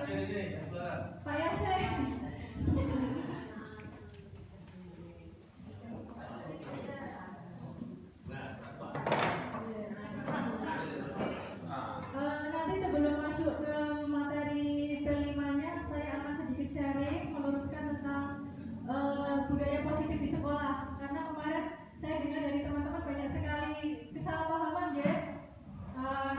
Pak Yasin. Nanti sebelum masuk ke materi P5-nya, saya akan sedikit sharing meluruskan tentang budaya positif di sekolah. Karena kemarin saya dengar dari teman-teman banyak sekali kesalahpahaman ya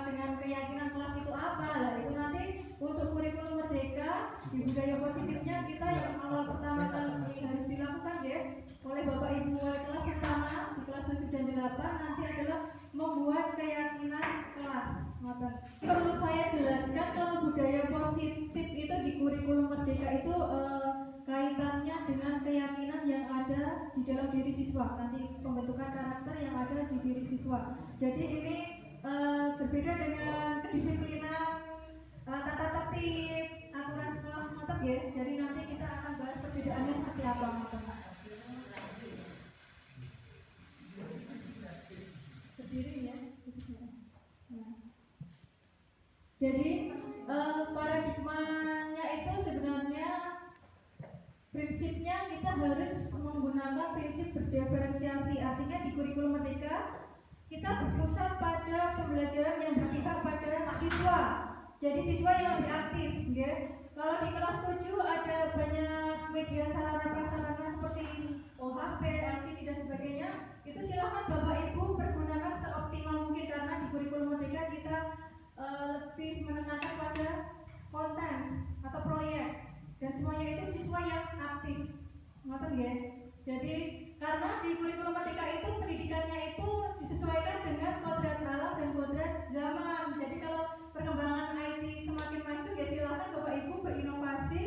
dengan keyakinan kelas itu apa. Lah itu nanti untuk kurikulum merdeka di budaya positifnya kita yang awal pertama kali harus dilakukan ya oleh Bapak Ibu wali kelas pertama di kelas 7 dan 8 nanti adalah membuat keyakinan kelas. Perlu saya jelaskan kalau budaya positif itu di kurikulum merdeka itu kaitannya dengan keyakinan yang ada di dalam diri siswa, nanti pembentukan karakter yang ada di diri siswa. Jadi ini berbeda dengan kedisiplinan, tata tertib, aturan sekolah ngotot ya. Jadi nanti kita akan bahas perbedaannya seperti apa. Berdiri ya. Nah. Jadi paradigmanya itu sebenarnya prinsipnya kita harus menggunakan prinsip berdiferensiasi. Artinya di kurikulum merdeka kita berpusat pada pembelajaran yang berpihak pada siswa. Jadi siswa yang lebih aktif, ya. Kalau di kelas 7 ada banyak media sarana prasarana seperti OHP, LCD dan sebagainya, itu silakan Bapak Ibu pergunakan seoptimal mungkin karena di kurikulum merdeka kita lebih menekankan pada konten atau proyek dan semuanya itu siswa yang aktif. Ngoten nggih. Jadi karena di kurikulum merdeka itu pendidikannya itu disesuaikan dengan kodrat alam dan kodrat zaman. Jadi kalau perkembangan IT semakin maju ya silakan Bapak Ibu berinovasi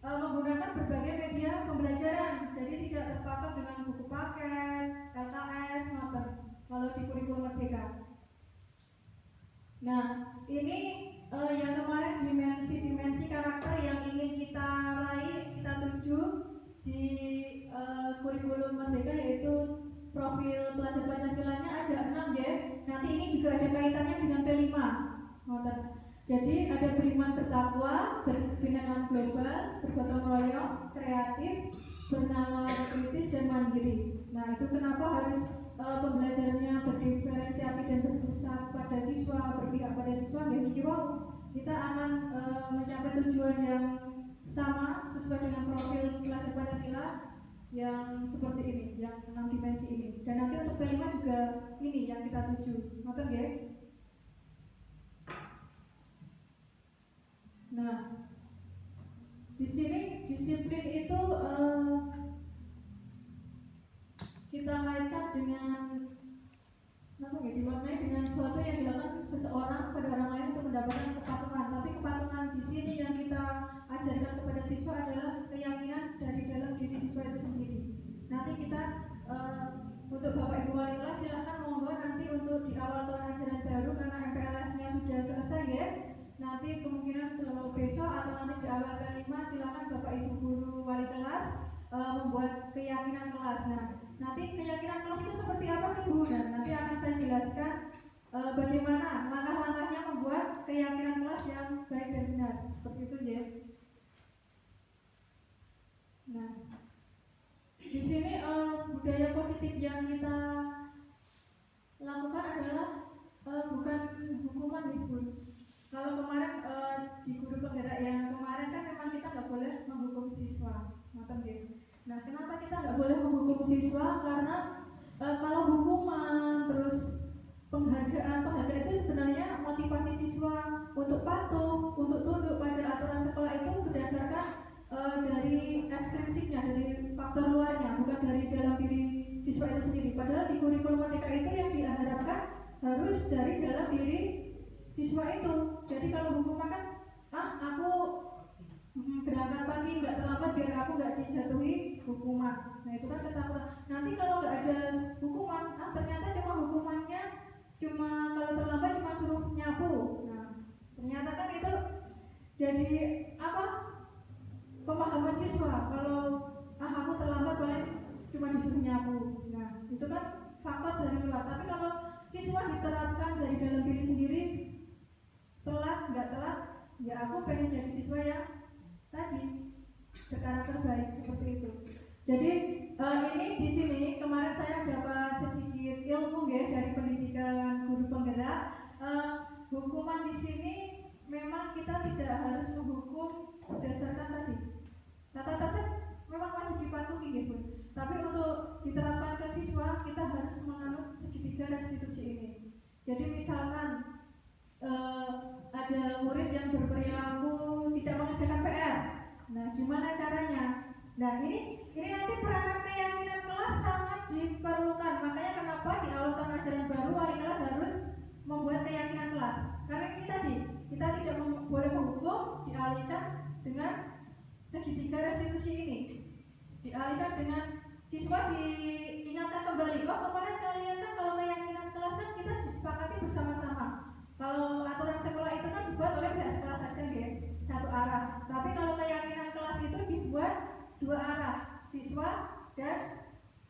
menggunakan berbagai media pembelajaran. Jadi tidak terpatok dengan buku paket, LKS, ngoten. Kalau di kurikulum merdeka. Nah, ini yang kemarin dimensi karakter yang ingin kita raih, kita tuju di kurikulum merdeka yaitu profil pelajar Pancasilanya ada 6 ya. Nanti ini juga ada kaitannya dengan P5. Jadi ada beriman bertakwa, berbinaan global, bergotong royong, kreatif, bernalar kritis dan mandiri. Nah itu kenapa harus pembelajarannya berdiferensiasi dan berpusat pada siswa, berpihak pada siswa. Dan kita akan mencapai tujuan yang sama sesuai dengan profil pelajar Pancasila yang seperti ini, yang 6 dimensi ini. Dan nanti untuk P5 juga ini yang kita tuju. Ngoten nggih? Nah, di sini disiplin itu kita kaitkan dengan dimaknai dengan sesuatu yang dilakukan seseorang pada orang lain untuk mendapatkan kepatuhan. Tapi kepatuhan di sini yang kita ajarkan kepada siswa adalah keyakinan dari dalam diri siswa itu sendiri. Nanti kita untuk Bapak Ibu wali kelas silakan monggo nanti untuk di awal tahun ajaran baru karena MPLS-nya sudah selesai ya. Nanti kemungkinan kalau besok atau nanti di awal P5 silakan Bapak Ibu guru wali kelas membuat keyakinan kelas. Nah, nanti keyakinan kelas itu seperti apa sih Bu? Dan nanti akan saya jelaskan bagaimana langkah-langkahnya membuat keyakinan kelas yang baik dan benar. Seperti itu ya. Nah, di sini budaya positif yang kita lakukan adalah bukan hukuman Ibu. Kalau kemarin di guru penggerak yang kemarin kan memang kita nggak boleh menghukum siswa, Nah, kenapa kita nggak boleh menghukum siswa? Karena kalau hukuman terus penghargaan itu sebenarnya motivasi siswa untuk patuh, untuk tunduk pada aturan sekolah itu berdasarkan dari ekstrinsiknya, dari faktor luarnya, bukan dari dalam diri siswa itu sendiri. Padahal di kurikulum merdeka itu yang diharapkan harus dari dalam diri siswa itu. Jadi kalau hukuman kan, aku berangkat pagi nggak terlambat biar aku nggak dijatuhi hukuman. Nah itu kan ketakutan. Nanti kalau nggak ada hukuman, ternyata cuma hukumannya cuma kalau terlambat cuma suruh nyapu. Nah ternyata kan itu jadi apa? Pemahaman siswa kalau aku terlambat paling cuma disuruh nyapu. Nah itu kan faktor dari luar. Tapi kalau siswa diterapkan dari dalam diri sendiri, telat nggak telat, ya aku pengen jadi siswa yang berkarakter baik seperti itu. Jadi ini di sini kemarin saya dapat sedikit ilmu ya dari pendidikan guru penggerak. Hukuman di sini memang kita tidak harus menghukum berdasarkan tadi tata tertib, memang wajib dipatuhi gitu. Tapi untuk diterapkan ke siswa kita harus menganut segitiga restitusi ini. Jadi misalkan ada murid yang berperilaku tidak mengerjakan PR. Nah, gimana caranya? Nah, ini nanti peranan keyakinan kelas sangat diperlukan. Makanya kenapa di awal tahun ajaran baru wali kelas harus membuat keyakinan kelas. Karena ini tadi kita tidak boleh menghukum, dialihkan dengan segitiga restitusi ini. Dialihkan dengan siswa diingatkan kembali. Oh, kemarin kalian kan kalau keyakinan kelas kan kita disepakati bersama-sama. Kalau aturan sekolah itu kan dibuat oleh pihak sekolah saja ya, satu arah. Tapi kalau keyakinan kelas itu dibuat dua arah, siswa dan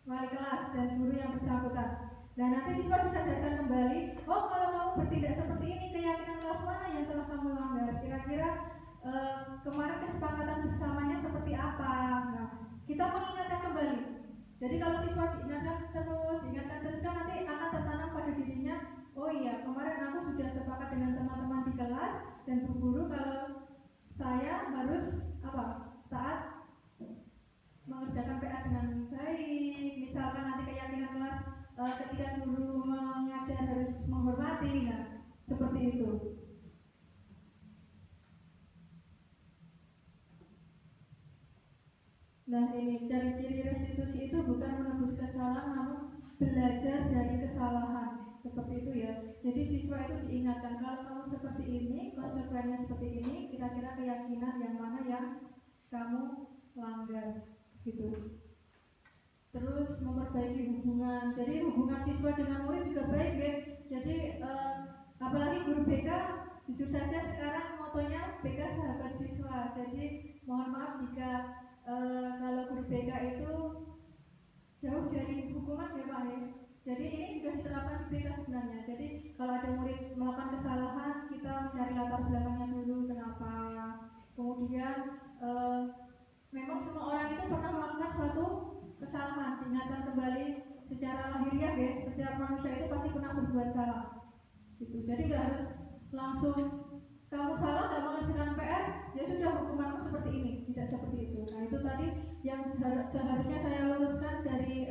wali kelas dan guru yang bersangkutan. Dan nanti siswa bisa datang kembali, oh kalau kamu bertindak seperti ini, keyakinan kelas mana yang telah kamu langgar? Kira-kira kemarin kesepakatan bersamanya seperti apa? Nah, kita mengingatkan kembali. Jadi kalau siswa diingatkan terus kan nanti akan tertanam pada dirinya, oh iya kemarin aku sudah sepakat dengan teman-teman di kelas dan bu guru kalau saya harus taat mengerjakan PR dengan baik. Misalkan nanti keyakinan kelas ketika guru mengajar harus menghormati, nah seperti itu. Nah ini ciri-ciri restitusi itu bukan menebus kesalahan namun belajar dari kesalahan, seperti itu ya. Jadi siswa itu diingatkan kalau kamu seperti ini, konsekuensinya seperti ini, kira-kira keyakinan yang mana yang kamu langgar gitu. Terus memperbaiki hubungan. Jadi hubungan siswa dengan murid juga baik ya. Jadi apalagi guru BK, jujur saja sekarang motonya BK sahabat siswa. Jadi mohon maaf jika kalau guru BK itu jauh dari hukuman ya Pak ya. Jadi ini sudah diterapkan di BK sebenarnya. Jadi kalau ada murid melakukan kesalahan, kita mencari latar belakangnya dulu kenapa. Kemudian memang semua orang itu pernah melakukan suatu kesalahan. Diingatkan kembali secara lahiriah ya. Setiap manusia itu pasti pernah berbuat salah. Gitu. Jadi nggak harus langsung kamu salah nggak mengerjakan PR, ya sudah hukumanmu seperti ini, tidak seperti itu. Nah itu tadi yang seharusnya saya luruskan dari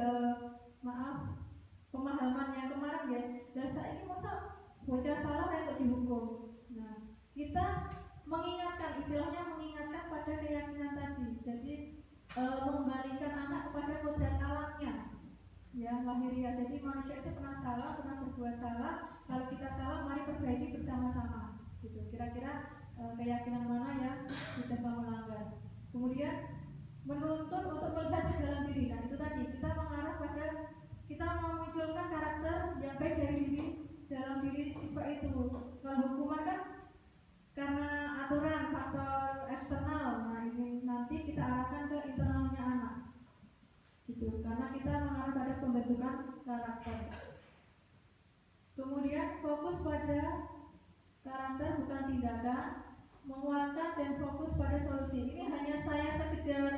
pemahaman yang kemarin ya. Dan saya ini masa bocah salah untuk dihukum. Nah kita mengingatkan, istilahnya mengingatkan pada keyakinan tadi. Jadi mengembalikan anak kepada kodrat alamnya, ya lahiriah. Jadi manusia itu pernah salah, pernah berbuat salah. Kalau kita salah, mari perbaiki bersama-sama. Gitu. Kira-kira keyakinan mana yang kita mau melanggar. Kemudian menuntut untuk melihat ke dalam diri. Nah itu tadi kita mengarah pada kita memunculkan karakter yang baik dari diri dalam diri siswa itu. Kalau hukuman kan karena aturan faktor eksternal. Nah ini nanti kita arahkan ke internalnya anak. Gitu. Karena kita mengarah pada pembentukan karakter. Kemudian fokus pada karakter bukan tindakan, menguatkan dan fokus pada solusi. Ini hanya saya sekedar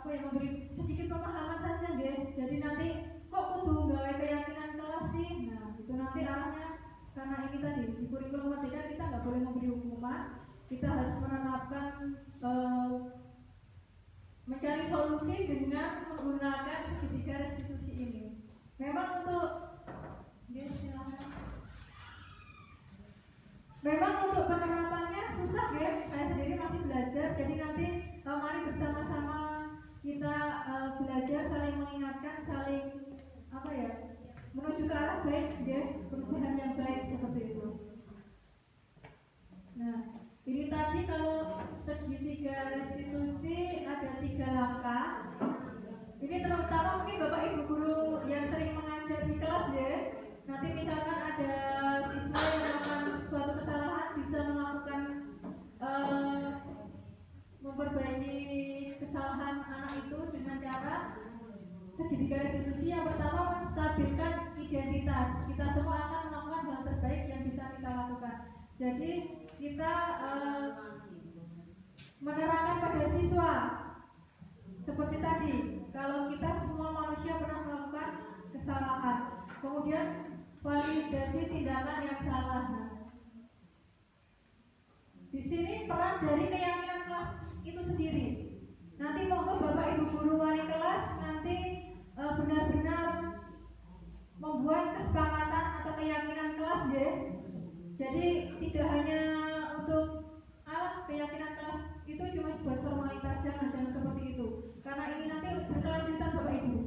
memberi sedikit pemahaman saja deh. Jadi nanti kok kudu gawe keyakinan kelas sih. Nah itu nanti arahnya karena ini tadi di kurikulum merdeka kita nggak boleh memberi hukuman, kita harus menerapkan mencari solusi dengan menggunakan segitiga restitusi ini. Memang untuk memang untuk penerapannya susah ya, saya sendiri masih belajar. Jadi nanti mari bersama-sama kita belajar, saling mengingatkan, saling menuju ke arah baik ya, perubahan yang baik seperti itu. Nah ini tadi kalau segitiga restitusi ada 3 langkah. Ini terutama mungkin Bapak Ibu guru yang sering mengajar di kelas ya. Nanti misalkan ada siswa yang melakukan suatu kesalahan, bisa melakukan memperbaiki kesalahan anak itu dengan cara segitiga restitusi. Yang pertama menstabilkan identitas. Kita semua akan melakukan hal terbaik yang bisa kita lakukan. Jadi kita menerapkan siswa. Seperti tadi, kalau kita semua manusia pernah melakukan kesalahan, kemudian validasi tindakan yang salah. Di sini peran dari keyakinan kelas itu sendiri. Nanti monggo Bapak Ibu guru wali kelas nanti benar-benar membuat kesepakatan atau keyakinan kelas ya. Jadi tidak hanya untuk keyakinan kelas itu cuma buat formalitas, jangan seperti itu. Karena ini nanti berkelanjutan Bapak Ibu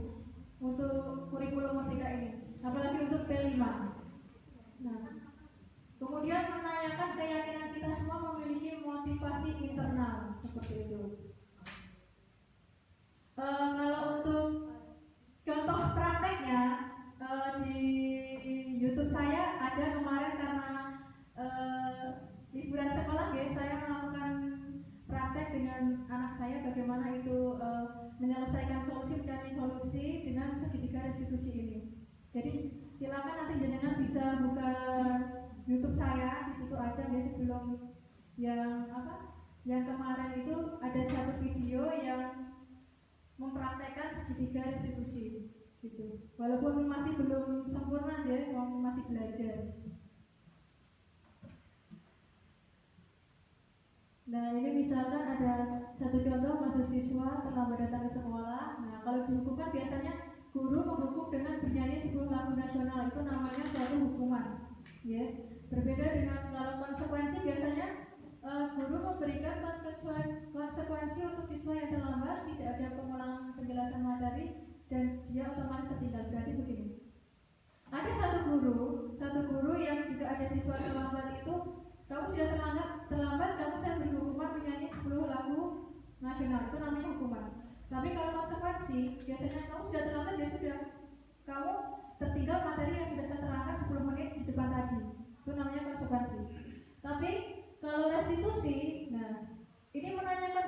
untuk kurikulum merdeka ini, apalagi untuk P5. Nah, kemudian menanyakan keyakinan kita semua memiliki motivasi internal seperti itu. Kalau untuk contoh prakteknya di YouTube saya ada kemarin karena liburan sekolah ya, saya melakukan praktek dengan anak saya bagaimana itu menyelesaikan mencari solusi dengan segitiga restitusi ini. Jadi silakan nanti jenengan bisa buka YouTube saya, di situ ada ya sebelum yang kemarin itu ada satu video yang mempraktekkan segitiga restitusi gitu. Walaupun masih belum sempurna ya, masih belajar. Nah ini misalkan ada satu contoh mahasiswa terlambat datang ke sekolah. Nah kalau dihukumkan biasanya guru menghukum dengan bernyanyi 10 lagu nasional, itu namanya suatu hukuman ya. Berbeda dengan kalau konsekuensi biasanya guru memberikan konsekuensi untuk siswa yang terlambat, tidak ada pengulangan penjelasan materi dan dia otomatis tertinggal. Berarti begini, ada satu guru yang jika ada siswa terlambat itu, kamu sudah terlambat kamu saya beri hukuman menyanyi 10 lagu nasional, itu namanya hukuman. Tapi kalau konsekuensi biasanya kamu sudah terlambat, ya sudah, kamu tertinggal materi yang sudah saya terangkan 10 menit di depan tadi, itu namanya konsekuensi. Tapi kalau restitusi, nah ini menanyakan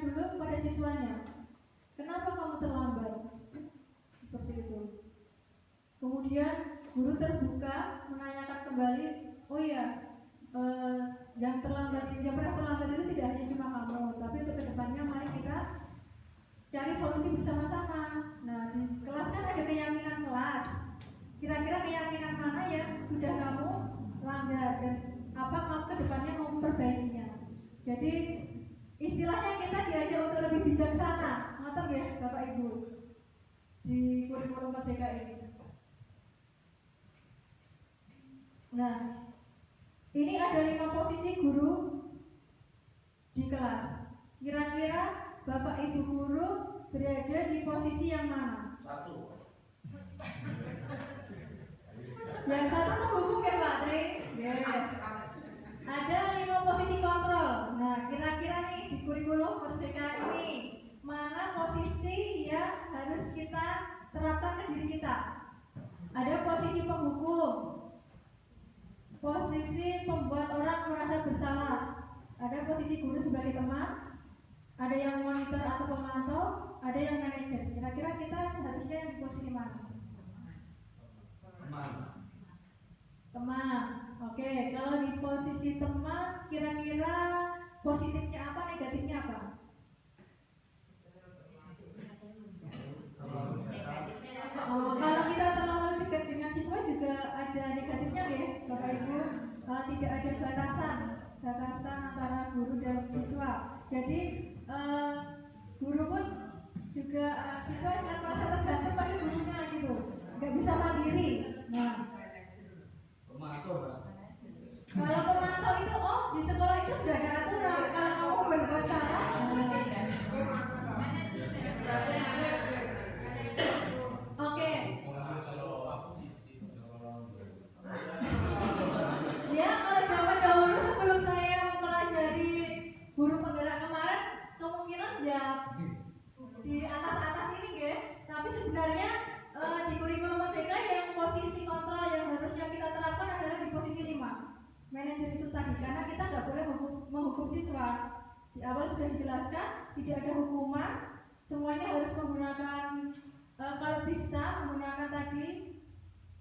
dulu pada siswanya, kenapa kamu terlambat, seperti itu. Kemudian guru terbuka menanyakan kembali, oh ya, yang pernah terlambat itu tidak hanya cuma kamu, tapi untuk kedepannya mari kita cari solusi bersama-sama. Nah di kelas kan ada keyakinan kelas, kira-kira keyakinan mana yang sudah kamu langgar dan apa kamu kedepannya mau memperbaikinya. Jadi istilahnya kita diajak untuk lebih bijaksana, ngoten ya Bapak Ibu, di kurikulum merdeka ini. Nah ini ada 5 posisi guru di kelas. Kira-kira Bapak Ibu guru berada di posisi yang mana? 1. Yang 1 menghukum ya Pak Tri? Yeah. Ada 5 posisi kontrol. Nah kira-kira nih di kurikulum merdeka ini mana posisi yang harus kita terapkan ke diri kita? Ada posisi penghukum, posisi pembuat orang merasa bersalah, ada posisi guru sebagai teman, ada yang monitor atau pemantau, ada yang manajer. Kira-kira kita seharusnya di posisi mana? Teman. Oke, kalau di posisi teman, kira-kira positifnya apa, negatifnya apa? Kalau kita terlalu dekat dengan siswa juga ada negatifnya ya Bapak Ibu. Tidak ada batasan antara guru dan siswa. Jadi guru pun juga siswa yang merasa tergantung pada gurunya gitu, nggak bisa mandiri. Nah kalau pemantau itu di sekolah itu sudah ada aturan, kalau kamu berbuat salah oke. Ya kalau zaman dahulu sebelum saya mempelajari guru penggerak kemarin, kemungkinan ya di atas ini ya. Tapi sebenarnya di kurikulum merdeka yang posisi kontrol yang harusnya kita terapkan adalah di posisi 5, manajer itu tadi, karena kita nggak boleh menghukum siswa. Di awal sudah dijelaskan tidak ada hukuman, semuanya harus menggunakan kalau bisa menggunakan tadi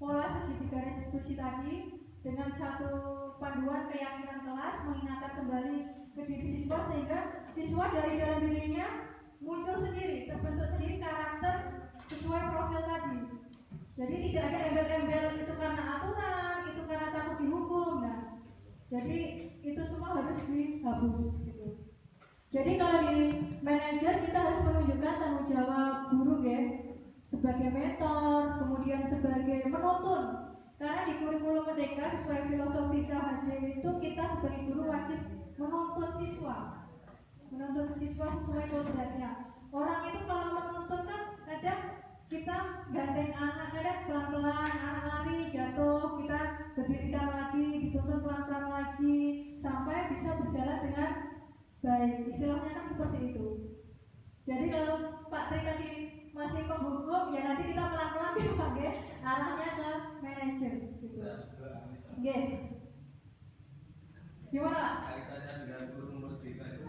pola segitiga restitusi tadi dengan satu panduan keyakinan kelas, mengingatkan kembali ke diri siswa sehingga siswa dari dalam dirinya muncul sendiri, terbentuk sendiri karakter sesuai profil tadi. Jadi tidak ada embel-embel itu karena aturan, itu karena takut dihukum. Nah, jadi itu semua harus dihapus gitu. Jadi kalau di manajer kita harus menunjukkan tanggung jawab guru ya, sebagai mentor, kemudian sebagai penuntun. Karena di kurikulum Merdeka sesuai filosofi KHD itu kita sebagai guru wajib menuntun siswa sesuai kodratnya. Orang itu kalau menuntun kan kadang kita gandeng anak, kadang pelan-pelan, anak lari, jatuh, kita berdirikan lagi, dituntun pelan-pelan lagi, sampai bisa berjalan dengan baik. Istilahnya kan seperti itu. Jadi kalau Pak Tri tadi masih penghukum, ya nanti kita pelan-pelan dipakai arahnya ke manajer gitu. Oke. Gimana Pak? Kaitannya dengan kurikulum Merdeka itu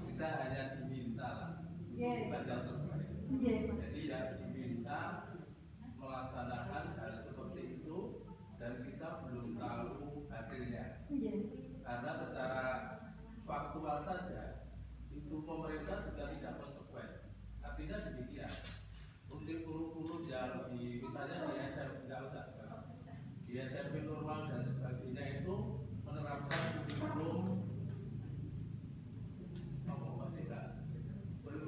kita hanya diminta bukan yang terbaik. Jadi ya diminta melaksanakan hal seperti itu dan kita belum tahu hasilnya. Karena secara faktual saja itu pemerintah juga tidak konsekuen. Artinya demikian. Untuk guru-guru yang misalnya di SMP nggak usah, di SMP normal dan sebagainya itu menerapkan kurikulum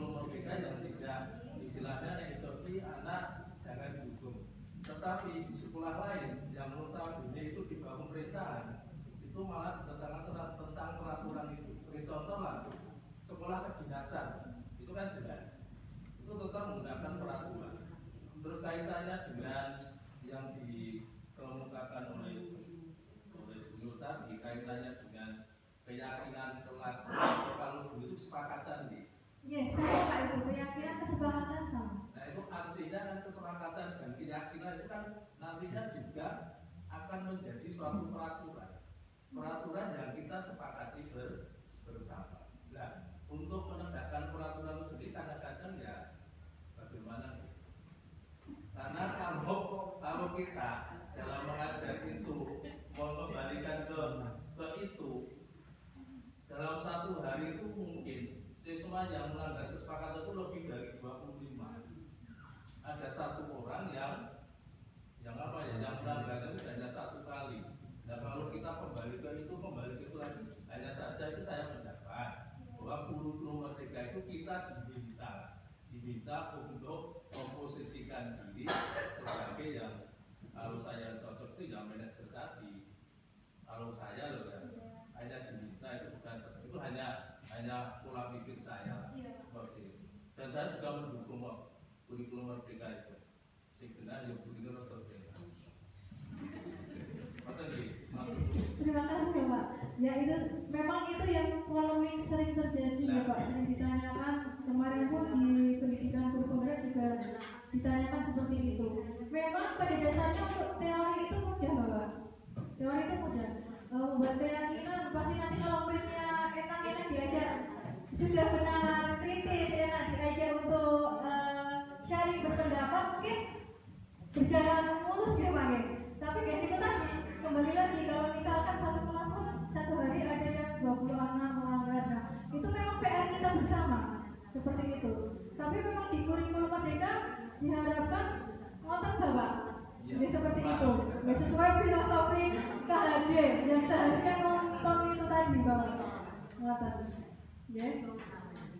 Merdeka yang tidak istilahnya SOP anak jangan dihukum. Tetapi di sekolah lain yang notabene itu di bawah pemerintahan itu malah tentang peraturan itu. Sebagai contoh lah, sekolah kedinasan itu kan jelas itu tetap menggunakan peraturan. Terus kaitannya dengan yang dikemukakan oleh Gubernur tadi, kaitannya dengan keyakinan kelas kalau dulu itu kesepakatan nih. Saya Pak itu keyakinan kesepakatan sama. Nah itu artinya kan kesepakatan dan keyakinan itu kan nantinya juga akan menjadi suatu peraturan yang kita sepakati bersama. Nah untuk menegakkan peraturan itu sendiri kadang-kadang ya bagaimana? Karena kalau kita dalam mengajar itu mau kembalikan ke itu dalam satu hari itu mungkin siswa yang melanggar kesepakatan itu lebih dari 25. Ada satu orang yang melanggar itu hanya satu kali. Dan kalau kita kembali ke itu lagi, hanya saja itu saya mendapat bahwa kurikulum Merdeka itu kita diminta untuk memposisikan diri sebagai yang kalau saya cocok itu yang manajer tadi. Kalau saya loh kan hanya diminta itu bukan itu hanya pola pikir saya seperti itu. Dan saya juga mendukung kurikulum Merdeka itu. Sebenarnya yang kurikulum Merdeka. Terima kasih Pak. Ya itu memang itu yang polemik sering terjadi ya Pak, sering ditanyakan. Kemarin pun di pendidikan guru penggerak juga ditanyakan seperti itu. Memang pada dasarnya untuk teori itu mudah Pak. Teori itu mudah. Membuat keyakinan pasti nanti kalau muridnya enak diajak sudah benar kritis, enak diajak untuk sharing berpendapat mungkin berjalan mulus ya Pak. Tapi kayak gitu tadi kembali lagi kalau misalkan satu kelas pun satu hari ada yang 20 anak melanggar, nah itu memang PR kita bersama seperti itu. Tapi memang di kurikulum Merdeka diharapkan ngotot Bapak ya seperti itu, ya sesuai filosofi KHD yang seharusnya nonton itu tadi Bapak ngotot ya.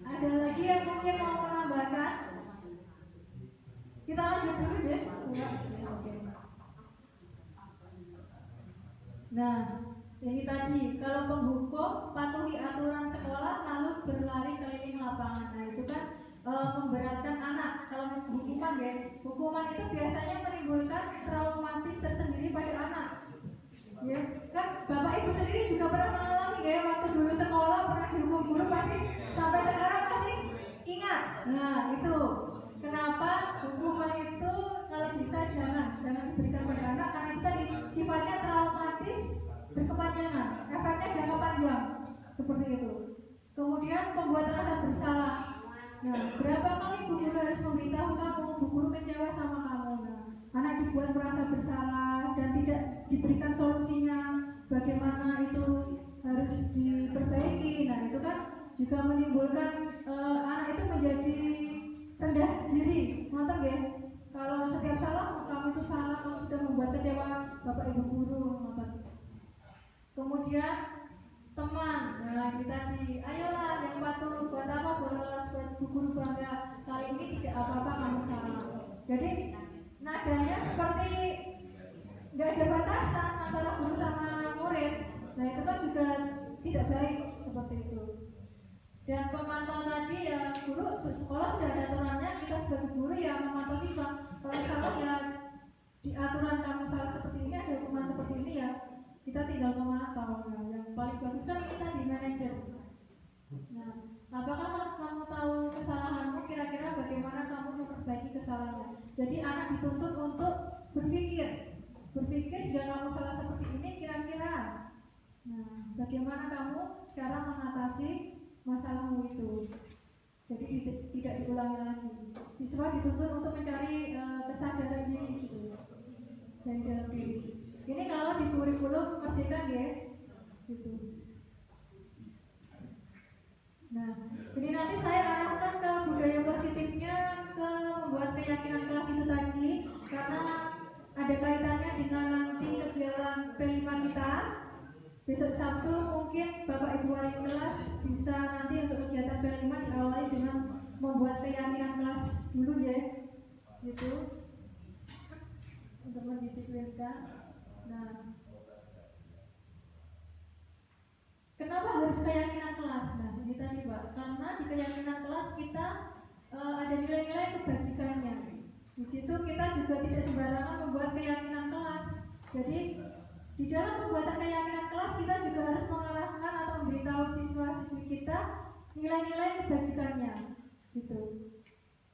Ada lagi yang mungkin mau menambahkan? Kita lanjut dulu ya. Oke. Nah, ini tadi kalau penghukum patuhi aturan sekolah lalu berlari keliling lapangan. Nah, itu kan memberatkan anak. Kalau hukuman itu biasanya menimbulkan traumatis tersendiri pada anak. Ya, kan Bapak Ibu sendiri juga pernah mengalami ya, waktu dulu sekolah pernah dihukum guru pasti sampai sekarang masih ingat. Nah, itu kenapa hukuman itu kalau bisa jangan diberikan pada anak karena itu tadi sifatnya traumatis berkepanjangan, efeknya jangka panjang seperti itu. Kemudian membuat rasa bersalah. Nah, berapa kali bu guru harus memberitahu kamu, bu guru kecewa sama kamu. Nah, anak dibuat merasa bersalah dan tidak diberikan solusinya bagaimana itu harus diperbaiki. Nah, itu kan juga menimbulkan anak itu menjadi rendah diri, ngoten nggih. Kalau setiap salah kamu itu salah, kamu sudah membuat kecewa bapak ibu guru, ngoten. Kemudian teman, nah kita ayolah yang patuh, buat apa buat bu guru bangga, kali ini tidak apa-apa kamu salah. Jadi nadanya seperti nggak ada batasan antara guru sama murid. Nah itu kan juga tidak baik seperti itu. Dan pemantau tadi ya, guru sekolah sudah ada aturannya, kita sebagai guru ya memantau siswa. Kalau salah ya di aturan kamu salah seperti ini, ada hukuman seperti ini ya kita tinggal memantau. Nah, yang paling bagus kan kita di manajer. Nah, apakah kamu tahu kesalahanmu, kira-kira bagaimana kamu memperbaiki kesalahannya. Jadi anak dituntut untuk berpikir jika kamu salah seperti ini kira-kira, nah bagaimana kamu cara mengatasi masalahmu itu. Jadi tidak diulangi lagi. Siswa dituntut untuk mencari kesadaran diri gitu dari dalam diri. Ini kalau di kurikulum merdeka ya, gitu. Nah, ini nanti saya arahkan ke budaya positifnya, ke membuat keyakinan kelas itu tadi, karena ada kaitannya dengan nanti kegiatan P5 kita. Besok Sabtu mungkin Bapak Ibu wali kelas bisa nanti untuk kegiatan P5 diawali dengan membuat keyakinan kelas dulu ya, gitu, untuk mendisiplinkan. Nah, kenapa harus keyakinan kelas? Nah, ini tadi Pak, karena di keyakinan kelas kita ada nilai-nilai kebajikannya. Di situ kita juga tidak sembarangan membuat keyakinan kelas. Jadi di dalam pembuatan keyakinan kelas kita juga harus mengarahkan atau memberitahu siswa-siswi kita nilai-nilai kebajikannya, gitu.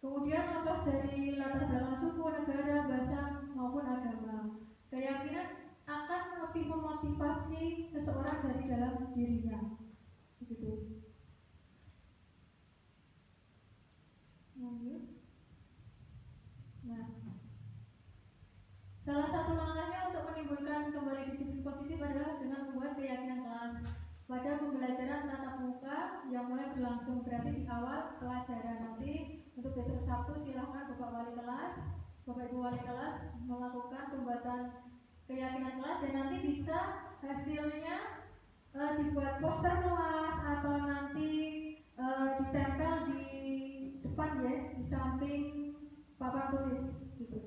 Kemudian lepas dari latar belakang suku, negara, bahasa maupun agama, keyakinan akan lebih memotivasi seseorang dari dalam dirinya, begitu. Nah, salah satu langkahnya untuk menimbulkan kembali disiplin positif adalah dengan membuat keyakinan kelas pada pembelajaran tatap muka yang mulai berlangsung. Berarti di awal pelajaran nanti untuk besok Sabtu silahkan Bapak Ibu wali kelas melakukan pembuatan keyakinan kelas, dan nanti bisa hasilnya dibuat poster kelas atau nanti ditempel di depan ya, di samping papan tulis gitu.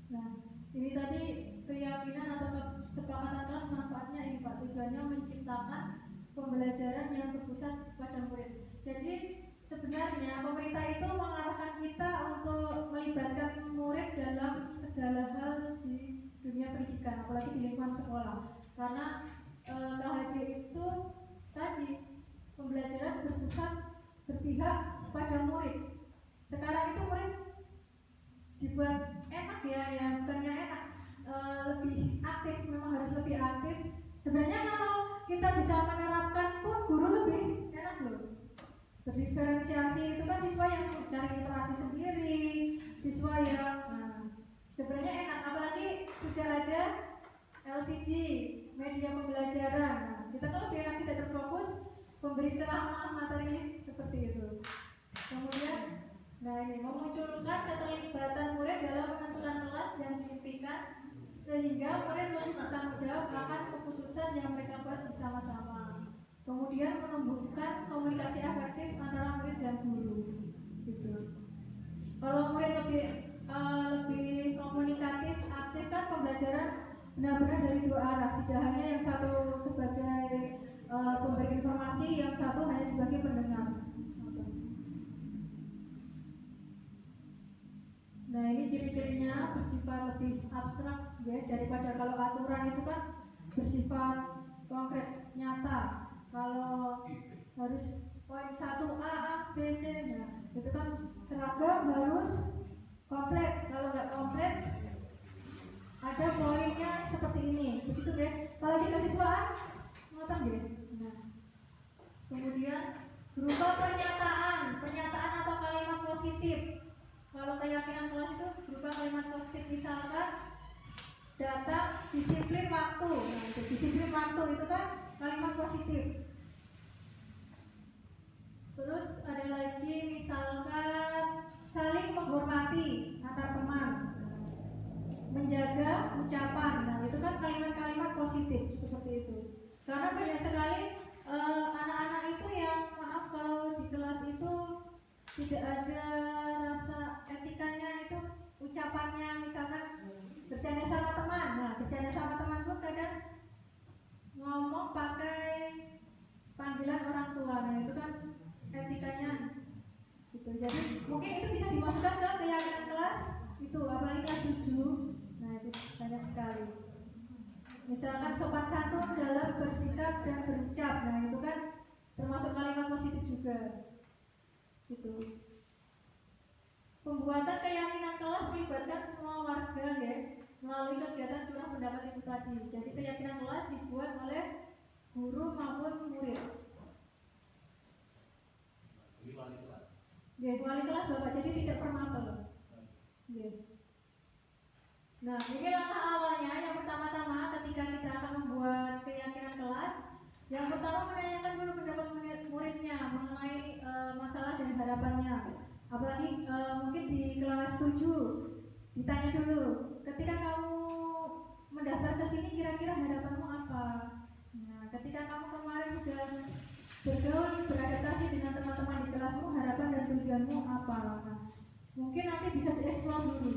Nah, ini tadi keyakinan atau kesepakatan kelas, manfaatnya ini Pak, tujuannya menciptakan pembelajaran yang berpusat pada murid. Jadi sebenarnya pemerintah itu mengarahkan kita untuk melibatkan murid dalam segala hal di dunia pendidikan, apalagi di lingkungan sekolah. Karena KHB itu tadi pembelajaran berpihak pada murid. Sekarang itu murid dibuat enak ya bukannya enak, lebih aktif, memang harus lebih aktif. Sebenarnya kalau kita bisa menerapkan pun guru lebih enak loh. Berdiferensiasi itu kan siswa yang cari literasi sendiri, siswa yang sebenarnya enak, apalagi sudah ada LCD, media pembelajaran. Nah, kita kan lebih enak, tidak terfokus memberi ceramah materi seperti itu. Kemudian ini memunculkan keterlibatan murid dalam menentukan kelas yang diimpikan, sehingga murid lebih bertanggung jawab akan keputusan yang mereka buat bersama-sama. Kemudian menumbuhkan komunikasi efektif antara murid dan guru, gitu. Kalau murid lebih komunikatif, aktif kan pembelajaran benar-benar dari dua arah, tidak hanya yang satu sebagai pemberi informasi, yang satu hanya sebagai pendengar. Nah, ini ciri-cirinya bersifat lebih abstrak ya, daripada kalau aturan itu kan bersifat konkret, nyata. Kalau harus poin 1A, B, C, nah itu kan seragam harus komplit. Kalau nggak komplit ada poinnya seperti ini, begitu deh. Kalau di kesiswaan ngotot deh. Nah, kemudian berupa pernyataan atau kalimat positif. Kalau keyakinan kelas itu berupa kalimat positif, misalkan datang disiplin waktu. Nah, itu disiplin waktu itu kan kalimat positif. Terus ada lagi misalkan saling menghormati antar teman, menjaga ucapan. Nah, itu kan kalimat-kalimat positif seperti itu. Karena banyak sekali anak-anak itu yang maaf kalau di kelas itu tidak ada rasa etikanya, itu ucapannya misalkan bercanda sama teman. Nah, bercanda sama teman pun kadang ngomong pakai panggilan orang tua. Nah, itu kan etikanya gitu. Jadi mungkin itu bisa dimasukkan ke keyakinan kelas itu, apalagi kelas 7. Nah, itu banyak sekali. Misalkan sopan santun dalam bersikap dan berucap. Nah, itu kan termasuk kalimat positif juga. Gitu. Pembuatan keyakinan kelas melibatkan semua warga ya, melalui kegiatan curah pendapat itu tadi. Jadi keyakinan kelas dibuat oleh guru maupun murid. Wali kelas. Ya, wali kelas Bapak, jadi tidak permapel. Ya. Nah, ini langkah awalnya. Yang pertama-tama ketika kita akan membuat keyakinan kelas, yang pertama menanyakan dulu pendapat muridnya mengenai masalah dan harapannya. Apalagi mungkin di kelas 7 ditanya dulu, ketika kamu mendaftar ke sini kira-kira harapanmu apa? Nah, ketika kamu kemarin sudah bergaul, beradaptasi dengan teman-teman di kelasmu, harapan dan tujuanmu apa? Nah, mungkin nanti bisa dieksplor dulu.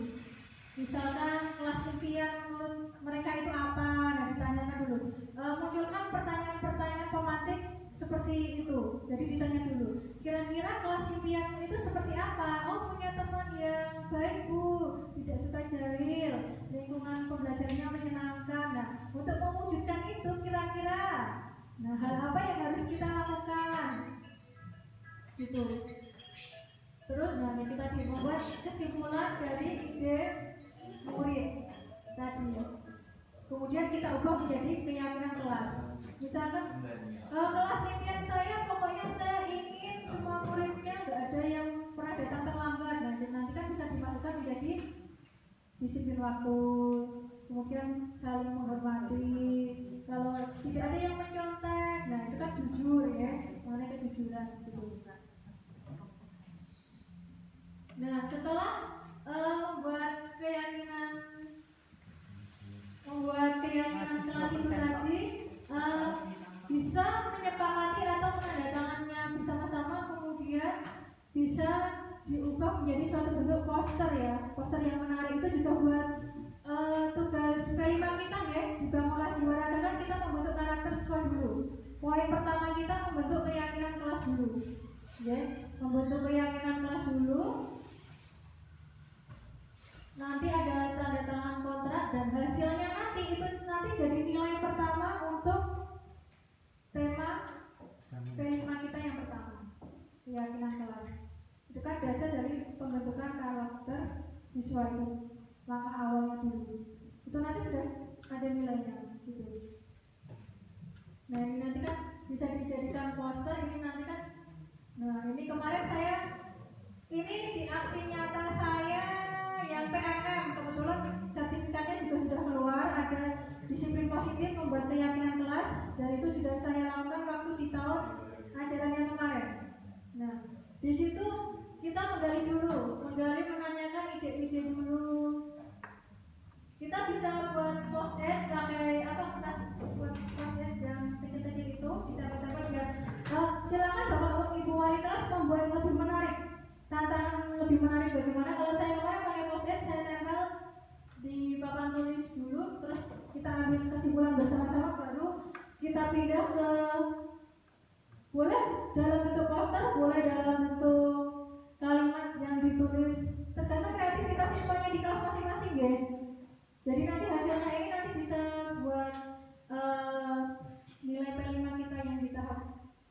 Misalkan kelas impian menurut mereka itu apa? Nah, ditanyakan dulu. Munculkan pertanyaan-pertanyaan pemantik seperti itu. Jadi ditanya dulu, kira-kira kelas impian itu seperti apa? Oh, punya teman yang baik Bu, tidak suka jahil, lingkungan pembelajarannya menyenangkan. Nah, untuk mewujudkan itu kira-kira, nah hal apa yang harus kita lakukan? Gitu. Terus, nah ini tadi membuat kesimpulan dari ide murid tadi. Kemudian kita ubah menjadi keyakinan kelas. Misalkan kelas impian saya, pokoknya saya ingin semua muridnya nggak ada yang pernah datang terlambat. Nah, nanti kan bisa dimasukkan menjadi disiplin waktu, kemudian saling menghormati, kalau tidak ada yang mencontek. Nah, itu kan jujur ya, mengenai kejujuran gitu. Nah, setelah membuat keyakinan kelas itu tadi, bisa menyepakati atau menandatangannya bersama-sama, kemudian bisa diubah menjadi suatu bentuk poster ya. Poster yang menarik itu juga buat tugas P5 kita ya. Di Bangunlah Jiwa Raga kan kita membentuk karakter siswa dulu. Poin pertama kita membentuk keyakinan kelas dulu ya, membentuk keyakinan kelas dulu. Nanti ada tanda tangan kontrak dan hasilnya nanti itu nanti jadi nilai pertama untuk tema P5 kita yang pertama, keyakinan kelas. Itu kan dasar dari pembentukan karakter siswa itu, langkah awalnya dulu. Itu nanti sudah ada nilainya gitu. Nah, ini nanti kan bisa dijadikan poster. Ini nanti kan, nah ini kemarin saya, ini di aksi nyata saya yang PMM, kebetulan sertifikatnya juga sudah keluar, ada disiplin positif membuat keyakinan kelas, dan itu sudah saya lakukan waktu di tahun ajaran yang kemarin. Nah, di situ kita menggali dulu, menanyakan ide-ide dulu. Kita bisa buat post-it pakai kertas buat post-it yang kecil-kecil itu, ditempel-tempel biar silakan Bapak Ibu wali kelas membuat lebih menarik. Tantangan lebih menarik bagaimana? Kalau saya kemarin pakai post-it, saya tempel di papan tulis dulu, terus kita ambil kesimpulan bersama-sama, baru kita pindah ke, boleh dalam bentuk poster, boleh dalam bentuk kalimat yang ditulis, tergantung kreativitas siswanya di kelas masing-masing ya. Jadi nanti hasilnya ini nanti bisa buat nilai P5 kita yang di tahap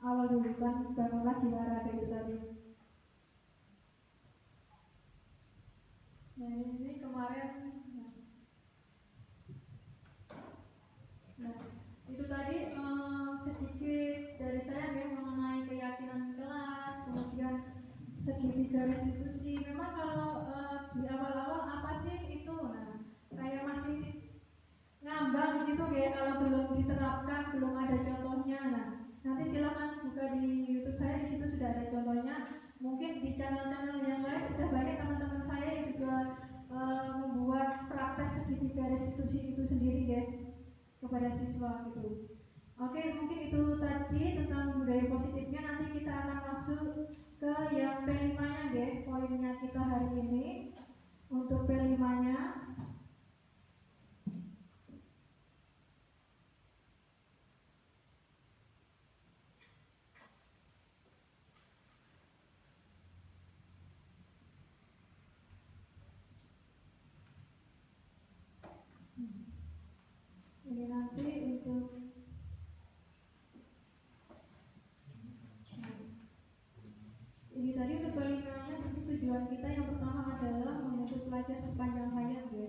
awal dulu kan, Bangunlah Jiwa Raga itu tadi. Nah, ini kemarin, nah itu tadi sedikit dari saya ya mengenai keyakinan kelas, kemudian segitiga restitusi. Memang kalau di awal-awal apa sih itu? Nah, kayak masih channel-channel yang lain sudah banyak teman-teman saya yang juga membuat praktek segitiga restitusi itu sendiri ya kepada siswa gitu. Oke, mungkin itu tadi tentang budaya positifnya. Nanti kita akan masuk ke yang P5-nya deh, poinnya kita hari ini. Untuk P5-nya ini nanti untuk ini tadi untuk P5-nya, tentu tujuan kita yang pertama adalah membentuk pelajar sepanjang hayat ya.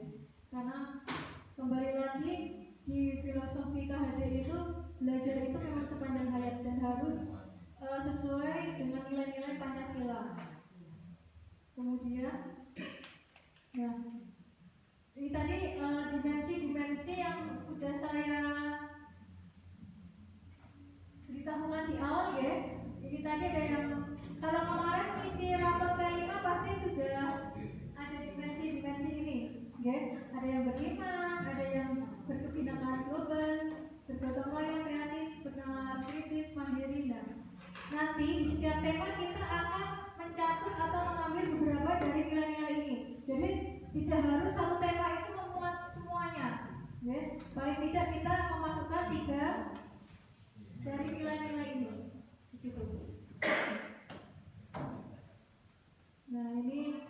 Karena kembali lagi di filosofi KHD itu belajar itu memang sepanjang hayat dan harus sesuai dengan nilai-nilai Pancasila. Kemudian ya ini tadi dimensi-dimensi yang sudah saya beritahukan di awal ya. Ini tadi ada yang, kalau kemarin isi rapot K5 pasti sudah ada dimensi-dimensi ini ya. Ada yang beriman, ada yang berkebinekaan global, bergotong royong, kreatif, bernalar kritis, mandiri. Nah, nanti di setiap tema kita akan mencatat atau mengambil beberapa dari nilai-nilai ini. Jadi tidak harus satu tema itu memuat semuanya ya. Paling tidak kita memasukkan 3 dari nilai-nilai ini gitu. Nah ini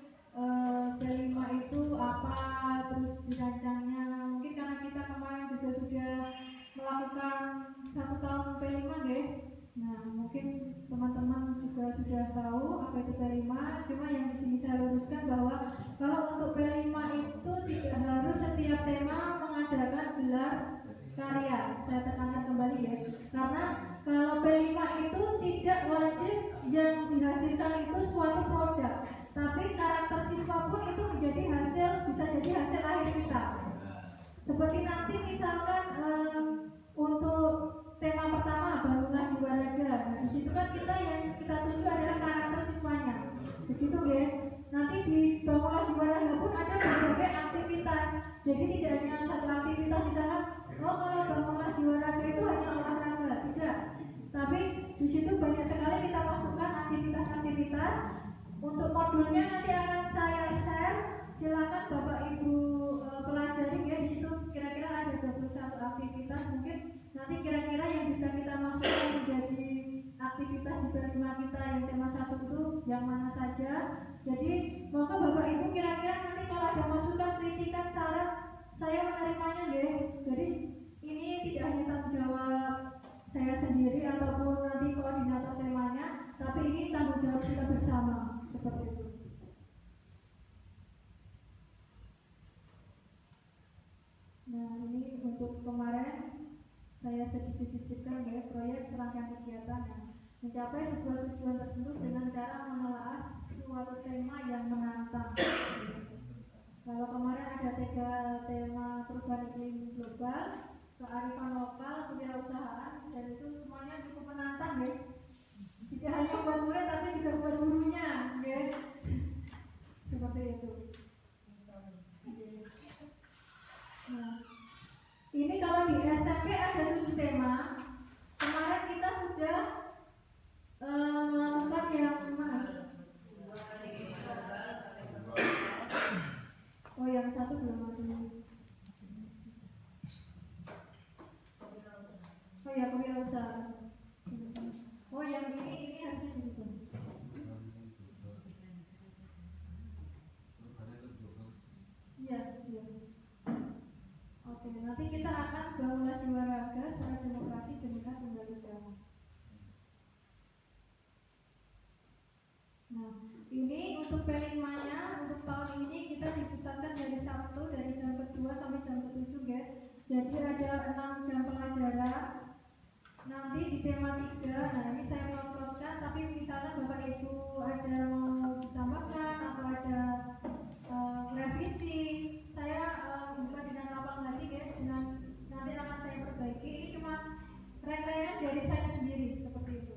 P5 itu apa, terus dirancangnya. Mungkin karena kita kemarin juga sudah melakukan 1 tahun P5 ya. Nah mungkin teman-teman juga sudah tahu apa itu P5. Cuma yang di sini saya luruskan bahwa kalau untuk P5 itu tidak harus setiap tema mengadakan gelar karya. Saya tekankan kembali ya. Karena kalau P5 itu tidak wajib yang dihasilkan itu suatu produk, tapi karakter siswa pun itu menjadi hasil, bisa jadi hasil akhir kita. Seperti nanti misalkan untuk tema pertama bangunlah jiwa raga. Nah di situ kan kita yang kita tuju adalah karakter siswanya, begitu ya. Nanti di bangunlah jiwa raga pun ada berbagai aktivitas. Jadi tidak hanya satu aktivitas, misalkan kalau bangunlah jiwa raga itu hanya olahraga, tidak. Tapi di situ banyak sekali kita masukkan aktivitas-aktivitas. Untuk modulnya nanti akan saya share. Silakan Bapak Ibu pelajari ya. Di situ kira-kira ada 21 aktivitas. Mungkin nanti kira-kira yang bisa kita masukkan menjadi aktivitas di P5 kita yang tema 1 itu yang mana saja. Jadi moga Bapak Ibu kira-kira nanti kalau ada masukan, kritikan, saran, saya menerimanya ya. Jadi ini tidak hanya tanggung jawab saya sendiri ataupun nanti koordinator temanya, tapi ini tanggung jawab kita bersama, seperti itu. Nah ini untuk kemarin saya sedikit sisipkan ya, proyek serangkaian kegiatan yang mencapai sebuah tujuan tertentu dengan cara menelaah suatu tema yang menantang. Kalau kemarin ada 3 tema perubahan iklim global, kearifan lokal, kewirausahaan, dan itu semuanya cukup menantang ya. Tidak hanya buat murid tapi juga buat gurunya ya. Seperti itu. Nah, ini kalau di SMP ada 7 tema. Kemarin kita sudah melakukan yang mana? Oh yang 1 belum ada. Oh ya, kewirausahaan. Oh yang ini harusnya gitu. Iya, iya. Oke, nanti kita akan bangunlah jiwa raga, suara demokrasi, Bhinneka Tunggal Ika. Nah, ini untuk P5-nya untuk tahun ini kita dipusatkan dari Sabtu dari jam ke-2 sampai jam ke-7 ya. Jadi ada 6 jam pelajaran. Nanti di tema 3, nah ini saya plot-plotkan, tapi misalnya Bapak Ibu ada mau ditambahkan atau ada revisi, saya bukan dengan lapang hati ya, dengan nanti akan saya perbaiki. Ini cuma rek-rekan dari saya sendiri, seperti itu.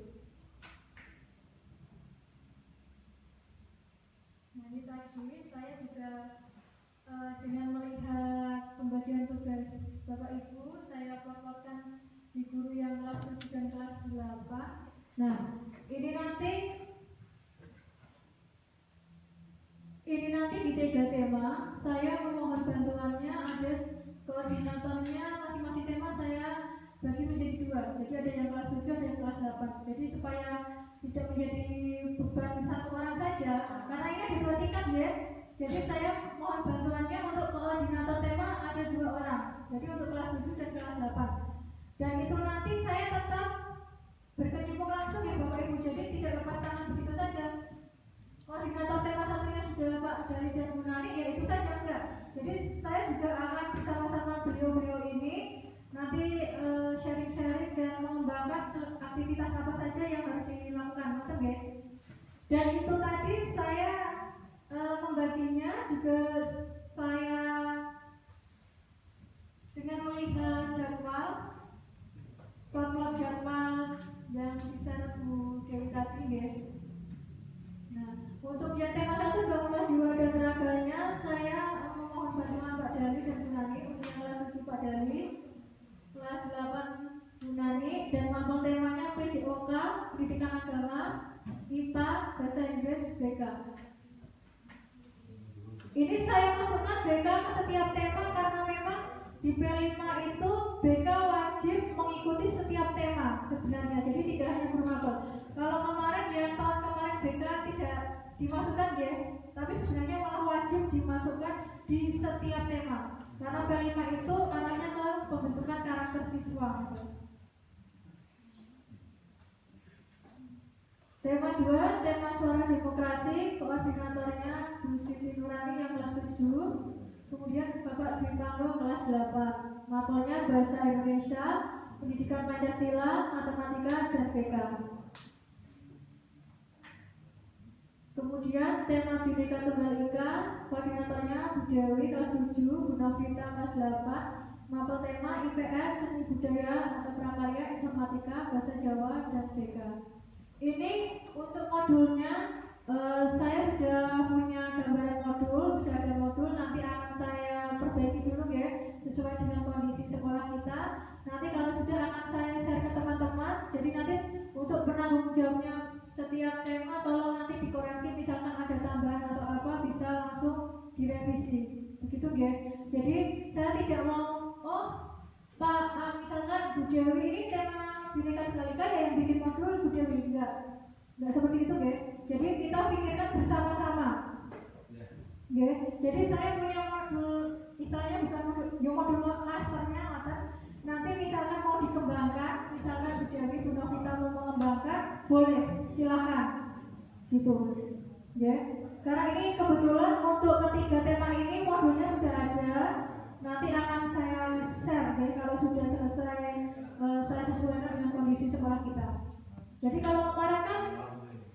8. Nah, ini nanti di 3 tema saya memohon bantuannya. Ada koordinatornya, masing-masing tema saya bagi menjadi 2. Jadi ada yang kelas 7, ada yang kelas 8. Jadi supaya tidak menjadi beban satu orang saja, karena ini ada 2 tingkat ya. Jadi saya mohon bantuannya untuk koordinator tema ada 2 orang. Jadi untuk kelas 7 dan kelas 8. Dan itu nanti saya tetap berkecimpung langsung ya Bapak Ibu. Jadi tidak lepas tangan begitu saja. Koordinator tema satunya sudah Pak Dari dan Bu Nani, ya itu saja enggak. Jadi saya juga akan bersama-sama beliau-beliau ini nanti sharing-sharing dan mengembangkan aktivitas apa saja yang harus dilakukan, betul ya? Dan itu tadi saya membaginya juga saya dengan melihat jadwal, plot jadwal yang bisa Bu Dewi tadi ya. Nah, untuk yang tema 1 bangunlah jiwa dan raganya, saya memohon bantuan Pak Dali dan Bu Nani. Untuk yang kelas 7 Pak Dali, kelas 8 Bu Nani, dan mapel temanya PJOK, Pendidikan Agama, IPA, Bahasa Inggris, BK. Ini saya masukkan BK ke setiap tema karena memang di P5 itu BK wajib mengikuti setiap tema sebenarnya, jadi tidak hanya guru mapel. Kalau kemarin ya tahun kemarin BK tidak dimasukkan ya, tapi sebenarnya malah wajib dimasukkan di setiap tema karena P5 itu arahnya ke pembentukan karakter siswa. Tema 2, tema suara demokrasi, koordinatornya Bu Siti Nurani yang kelas 7. Kemudian Bapak Dwi Panglo kelas 8. Mapelnya Bahasa Indonesia, Pendidikan Pancasila, Matematika, dan BK. Kemudian tema Bhinneka Tunggal Ika, koordinatornya Bu Dewi kelas 7, Bu Novita kelas 8. Mapel tema IPS, Seni Budaya, Mata Prakarya, Informatika, Bahasa Jawa, dan BK. Ini untuk modulnya saya sudah punya gambaran modul, sudah ada modul, nanti akan saya perbaiki dulu ya sesuai dengan kondisi sekolah kita. Nanti kalau sudah akan saya share ke teman-teman. Jadi nanti untuk penanggung jawabnya setiap tema tolong nanti dikoreksi, misalkan ada tambahan atau apa bisa langsung direvisi. Begitu ya. Jadi saya tidak mau Pak misalkan Bu Dewi ini tema Bhinneka Tunggal Ika ya yang bikin modul Bu Dewi, enggak seperti itu ya. Jadi kita pikirkan bersama-sama. Ya, jadi saya punya modul, istilahnya bukan modul masternya, nanti misalkan mau dikembangkan, misalkan Bu Dewi, Bu Novita mau mengembangkan, boleh, silakan, gitu. Ya, karena ini kebetulan untuk ketiga tema ini modulnya sudah ada. Nanti akan saya share ya kalau sudah selesai, saya sesuaikan dengan kondisi sekolah kita. Jadi kalau kemarin kan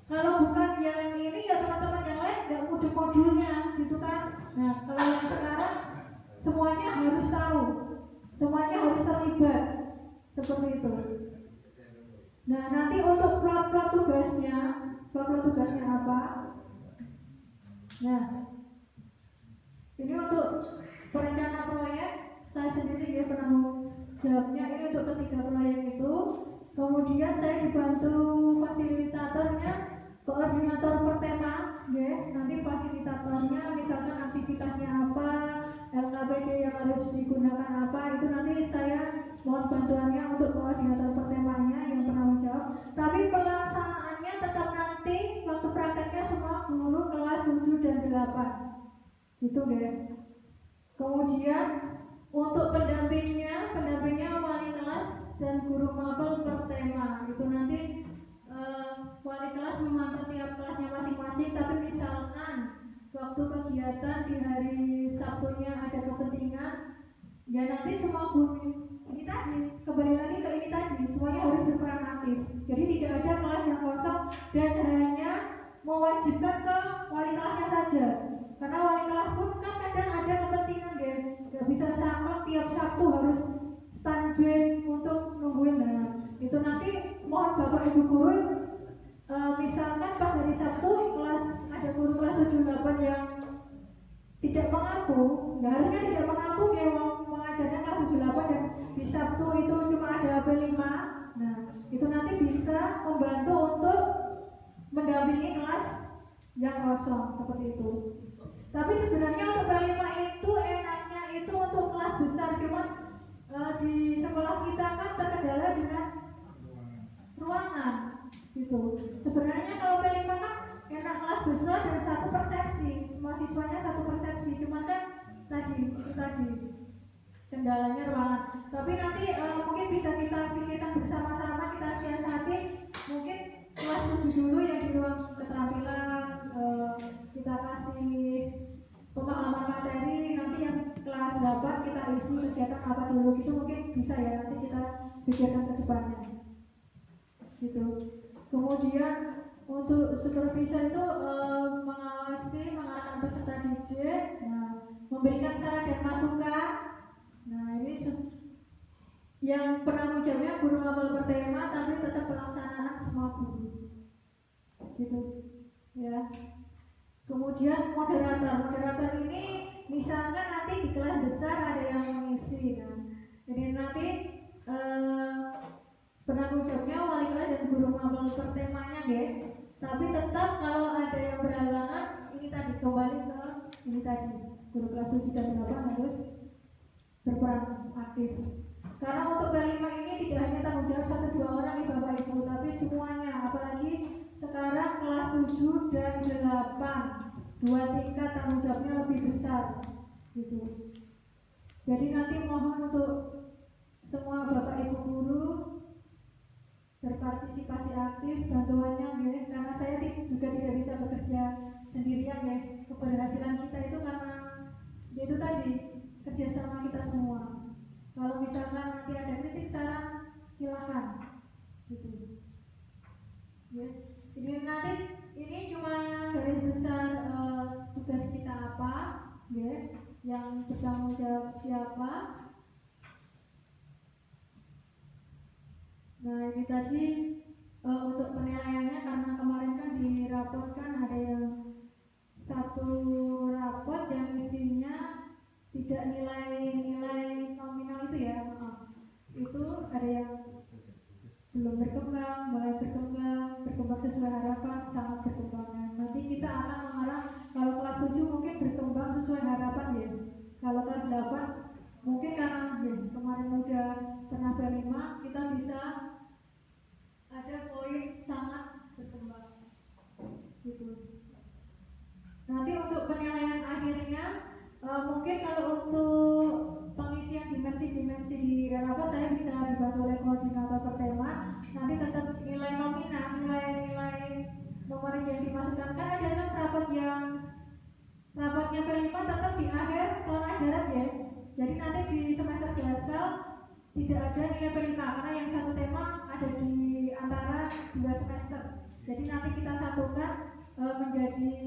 kalau bukan yang ini ya teman-teman yang lain nggak mudah modulnya gitu kan. Nah kalau yang sekarang semuanya harus tahu, semuanya harus terlibat seperti itu. Nah nanti untuk plot tugasnya apa? Nah ini untuk perencana proyek saya sendiri ya penanggung jawabnya ini untuk ketiga proyek itu. Kemudian saya dibantu fasilitatornya, koordinator per tema, ya. Nanti fasilitatornya misalkan aktivitasnya apa, LKPD yang harus digunakan apa, itu nanti saya mohon bantuannya untuk koordinator per temanya yang penanggung jawab. Tapi pelaksanaannya tetap nanti waktu prakteknya semua guru kelas 7 dan 8. Gitu ya. Kemudian untuk pendampingnya wali kelas dan guru mapel per tema. Itu nanti wali kelas memantau tiap kelasnya masing-masing. Tapi misalkan waktu kegiatan di hari Sabtunya ada kepentingan, ya nanti semua guru ini tadi kembali lagi ke ini tadi, semuanya harus berperan aktif. Jadi tidak ada kelas yang kosong dan hanya mewajibkan ke wali kelasnya saja. Karena wali kelas pun kan kadang ada kepentingan ya, nggak bisa sama tiap Sabtu harus standby untuk nungguin. Nah itu nanti mohon Bapak Ibu guru misalkan pas hari Sabtu kelas ada guru kelas 7-8 yang tidak mengaku, nggak harusnya tidak mengaku ya mengajarnya kelas 7-8 dan di Sabtu itu cuma ada HP 5. Nah itu nanti yang kosong seperti itu. Tapi sebenarnya untuk P5 itu enaknya itu untuk kelas besar, cuman di sekolah kita kan terkendala dengan ruangan gitu. Sebenarnya kalau P5 kan enak kelas besar dan satu persepsi, semua siswanya satu persepsi, cuman kan itu tadi kendalanya ruangan. Tapi nanti mungkin bisa kita pikirkan bersama-sama, kita siasati mungkin kelas 7 dulu yang di ruang keterampilan, kita kasih pemahaman materi, nanti yang kelas 8 kita isi kegiatan apa dulu, itu mungkin bisa ya, nanti kita pikirkan ke depannya gitu. Kemudian untuk supervisor itu mengawasi, mengarahkan peserta didik, memberikan saran dan masukan. Nah ini yang penanggung jawabnya guru mapel bertema, tapi tetap pelaksanaan semua guru gitu ya. Kemudian moderator ini misalkan nanti di kelas besar ada yang mengisi, jadi nanti penanggung jawabnya wali kelas dan guru mapel bertemanya guys. Tapi tetap kalau ada yang berhalangan, ini tadi kembali ke ini tadi guru kelas 7 dan 8 harus berperan aktif. Karena untuk P5 ini tidak hanya tanggung jawab 1-2 orang nih Bapak Ibu, tapi semuanya, apalagi sekarang kelas 7 dan 8, 2 tingkat tanggung jawabnya lebih besar gitu. Jadi nanti mohon untuk semua Bapak Ibu guru berpartisipasi aktif, bantuannya ya, karena saya juga tidak bisa bekerja sendirian ya. Keberhasilan kita itu karena itu tadi kerjasama kita semua. Kalau misalkan nanti ada kritik saran, silakan gitu ya. Jadi nanti ini cuma garis besar tugas kita apa ya, yang bertanggung jawab siapa. Nah ini tadi untuk penilaiannya, karena kemarin kan di rapor kan ada yang satu rapor yang isinya tidak nilai nominal itu ya, itu ada yang belum berkembang, mulai berkembang sesuai harapan, sangat berkembang. Nanti kita akan mengarah, kalau kelas 7 mungkin berkembang sesuai harapan ya. Kalau kelas 8 mungkin karena ya, kemarin udah pernah P5, kita bisa ada poin sangat berkembang gitu. Nanti untuk penilaian akhirnya mungkin kalau untuk pengisian dimensi-dimensi di rapat saya bisa dibantu oleh koordinator pertema. Nanti tetap nilai nominal, nilai nomor yang dimasukkan kan ada kan rapatnya P5 tetap di akhir tahun ajaran ya. Jadi nanti di semester biasa tidak ada nilai P5 karena yang satu tema ada di antara 2 semester. Jadi nanti kita satukan menjadi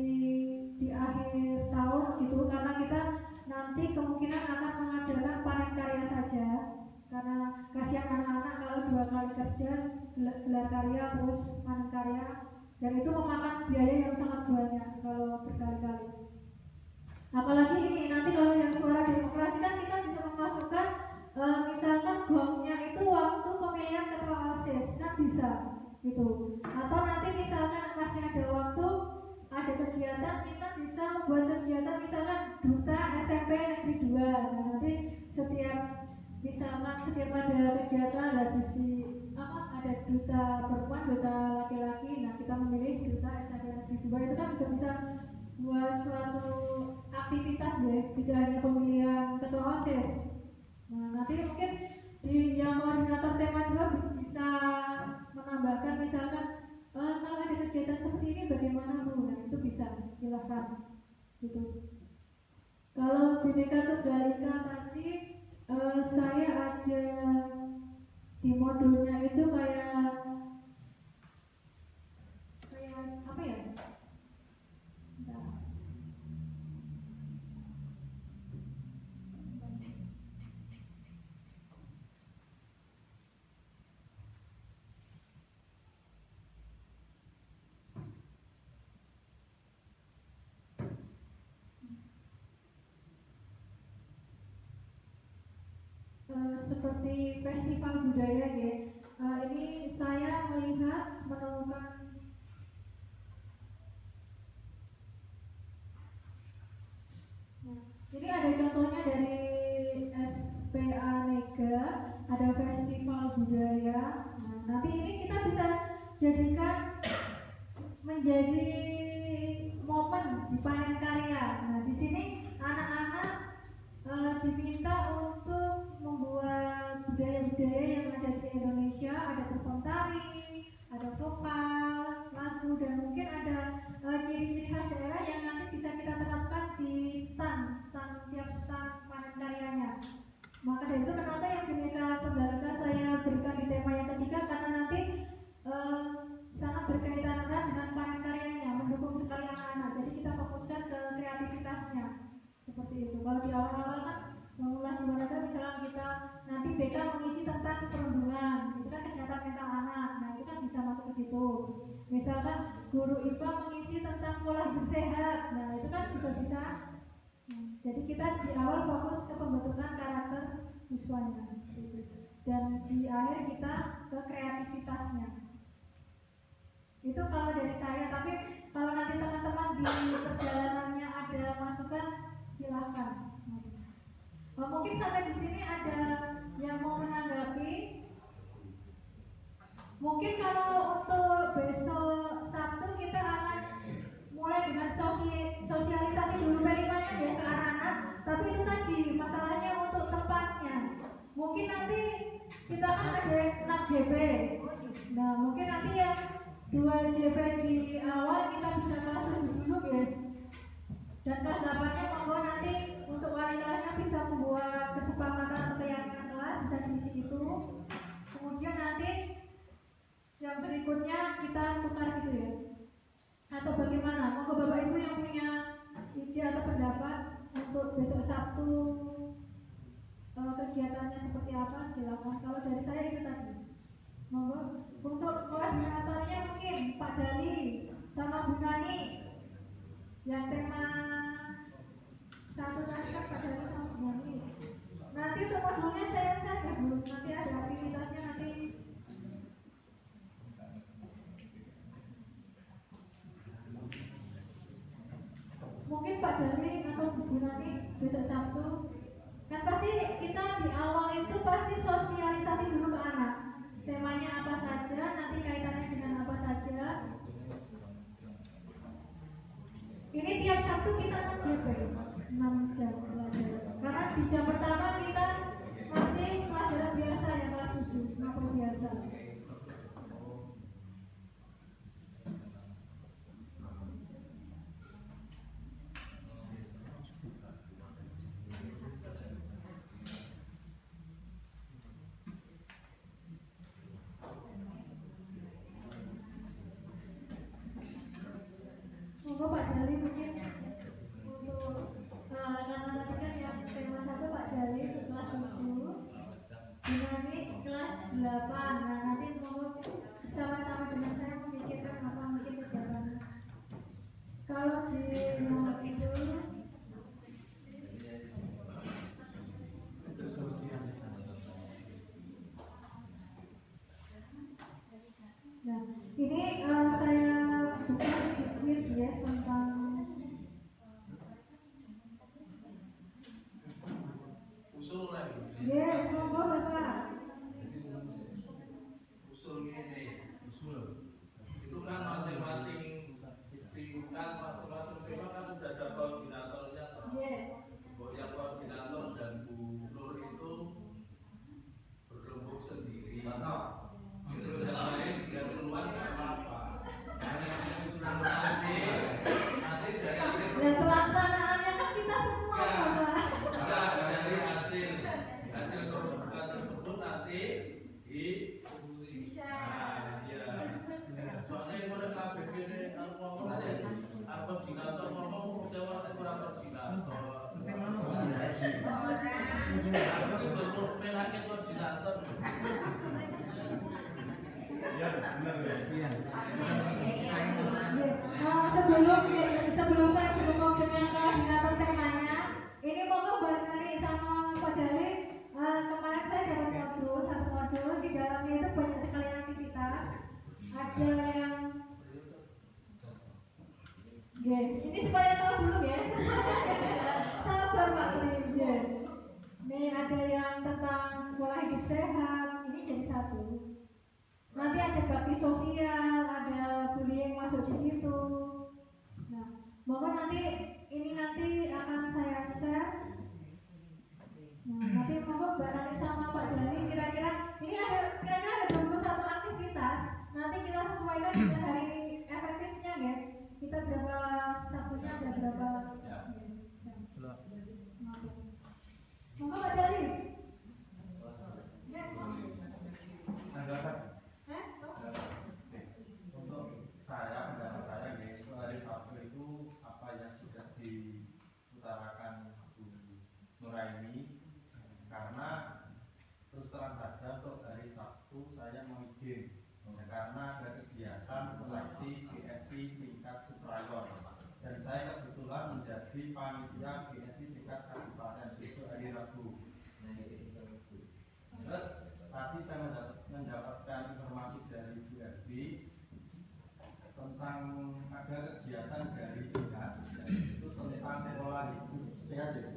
di akhir tahun gitu, karena kita nanti kemungkinan akan mengadakan panen karya saja, karena kasihan anak-anak kalau 2 kali kerja, gelar karya terus panen karya, dan itu memakan biaya yang sangat banyak kalau berkali-kali. Apalagi ini nanti kalau yang suara demokrasi kan kita bisa memasukkan misalkan gongnya itu waktu pemilihan ketua OSIS kan bisa gitu, atau nanti misalkan masih ada waktu, ada kegiatan, kita bisa membuat kegiatan misalkan duta SMP Negeri 2. Nah, nanti setiap ada kegiatan ada duta perempuan, duta laki-laki, nah kita memilih duta SMP Negeri 2, itu kan juga bisa buat suatu aktivitas ya, tidak hanya pemilihan ketua OSIS. Nah nanti mungkin di yang koordinator tema 2 bisa menambahkan misalkan kalau ada kegiatan seperti ini bagaimana Bu? Nah itu bisa, silahkan gitu. Kalau Bhinneka Tunggal Ika tadi saya ada di modulnya itu kayak apa ya? Seperti festival budaya ya. Ini saya melihat menemukan tari, ada vokal, lagu, dan mungkin ada ciri-ciri khas daerah yang nanti bisa kita terapkan di tiap stand panen karyanya. Maka dari itu kenapa yang Bhinneka Tunggal Ika saya berikan di tema yang ketiga, karena nanti sangat berkaitan erat dengan panen karyanya, mendukung sekali anak-anak. Jadi kita fokuskan ke kreativitasnya seperti itu. Kalau di awal-awal kan mengulas gimana misalnya kita nanti BK mengisi tentang perundungan, itu kan kesehatan mental anak. Nah itu kan bisa masuk ke situ. Misalkan guru IPA mengisi tentang pola hidup sehat, nah itu kan juga bisa. Jadi kita di awal fokus ke pembentukan karakter siswanya, dan di akhir kita ke kreativitasnya. Itu kalau dari saya, tapi kalau nanti teman-teman di perjalanannya ada masukan, silahkan. Mungkin sampai di sini ada yang mau menanggapi. Mungkin kalau untuk besok Sabtu kita akan mulai dengan sosialisasi dulu perimanya ya ke anak-anak. Tapi itu tadi masalahnya untuk tempatnya. Mungkin nanti kita kan ada 6 JP. Nah mungkin nanti yang 2 JP di awal kita bisa kelas 7 dulu ya. Dan kelas 8-nya monggo nanti untuk wali kelasnya bisa membuat kesepakatan atau keyakinan kelas, bisa diisi itu. Kemudian nanti yang berikutnya kita tukar gitu ya. Atau bagaimana? Monggo Bapak Ibu yang punya ide atau pendapat untuk besok Sabtu kegiatannya seperti apa, silakan. Kalau dari saya itu tadi. Monggo. Untuk koordinatornya mungkin Pak Dali sama Bu Nani. Yang tema satu tadi kan Pak Dali sama Bu Nani. Nanti untuk modulnya saya share ya Bu. Nanti ada aktivitasnya nanti. Mungkin Pak Dali atau Bu Nani besok Sabtu. Kan pasti kita di awal itu pasti sosialisasi dulu ke anak. Temanya apa saja, nanti kaitannya dengan apa saja. Ini tiap Sabtu kita akan JP 6 jam pelajaran. Karena di jam pertama kita masih pelajaran biasa ya, kelas 7, mapel biasa. Monggo Pak Dali mungkin untuk karena tadi kan yang tema 1 Pak Dali kelas 7, Dinani kelas 8. Nah nanti monggo sama-sama dengan saya memikirkan apa mungkin kegiatan. Kalau di nomor itu nah ini saya buka sedikit ya tentang usul lagi. ya, monggo Bapak. Usul ini, itu kan masing-masing tingkat, masing-masing tema kan sudah ada koordinatornya. Yang koordinator dan Bu Nur itu berlembuk sendiri. Terus yang lain biar keluar nggak apa-apa. Nanti dari hasil Dan pelaksanaannya kan kita semua Bapak. dari hasil perbuatan tersebut nanti di soalnya yang mulai KBP ini ngomong sih koordinator ngomong jawab kurang koordinator. Aku itu penaknya koordinator. Ya benar ya. Iya. Sebelum saya berhubung dengan koordinator temanya, ini monggo Mbak Nani sama Pak Dali. Kemarin saya dapat satu modul di dalamnya itu banyak sekali aktivitas. Ada yang ini supaya tahu dulu ya. Sabar Pak Presiden. Nih ada yang tentang pola hidup sehat. Ini jadi satu. Nanti ada bakti sosial, ada bullying masuk di situ. Nah, monggo nanti akan saya share. Nah, nanti monggo Mbak Nani sama Pak Dali kira-kira ada 21 aktivitas. menyesuaikan dengan hari efektifnya ya. Kita berapa Sabtunya ada berapa? Ya. Monggo Pak Dali. Ya. Tanggal Eh? untuk saya, pendapat saya guys, hari Sabtu itu apa yang sudah diutarakan Bu Nuraini, karena terus terang saja untuk hari Sabtu saya mau izin karena ada kegiatan seleksi GSI tingkat superior dan saya kebetulan menjadi panitia GSI tingkat kabupaten itu hari Rabu. Terus tadi saya mendapatkan informasi dari Bu Erbi tentang ada kegiatan dari dinas itu tentang pola hidup sehat ya.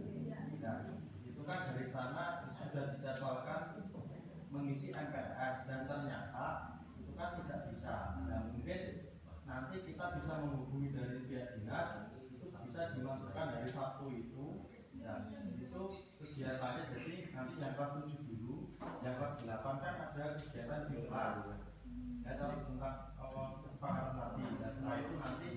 Nah, itu kan dari sana sudah dijadwalkan mengisi MPR dan ternyata itu kan tidak bisa. Nah, mungkin nanti kita bisa menghubungi dari pihak dinas itu bisa dimasukkan dari Sabtu itu. Nah, itu kegiatannya jadi nanti yang kelas 7 dulu, yang kelas 8 kan ada kegiatan di kelas. Ya, tentang kesepakatan tadi. Dan setelah itu nanti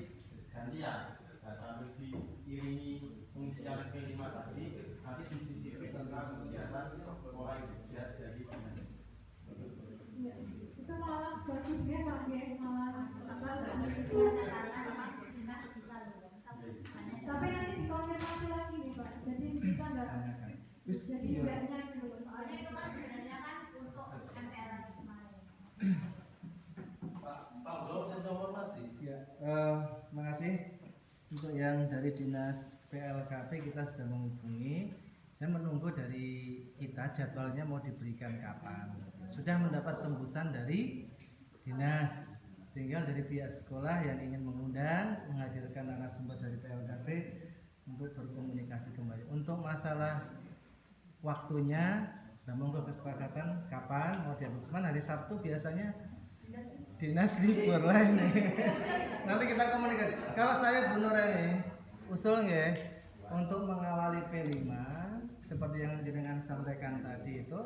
gantian. Nah, sambil diiringi pengisian P5 tadi, nanti disisipi tentang kegiatan pola hidup sehat dari dinas. Ya, itu malah bagus ya Pak ya, malah tapi nanti dikonfirmasi lagi nih Pak, jadi kita nggak jadi banyak gitu. Soalnya itu kan sebenarnya kan untuk MPR kemarin. Pak Bro, saya informasi. Ya, makasih untuk yang dari dinas PLKP kita sudah menghubungi dan menunggu dari kita jadwalnya mau diberikan kapan. Sudah mendapat tembusan dari dinas, tinggal dari pihak sekolah yang ingin mengundang menghadirkan narasumber dari PLKP untuk berkomunikasi kembali. Untuk masalah waktunya, nah monggo kesepakatan kapan mau dilakukan. Hari Sabtu biasanya dinas libur lah ini. Nanti kita komunikasi. Kalau saya Bu Nuraini usul ya untuk mengawali P5 seperti yang jenengan sampaikan tadi itu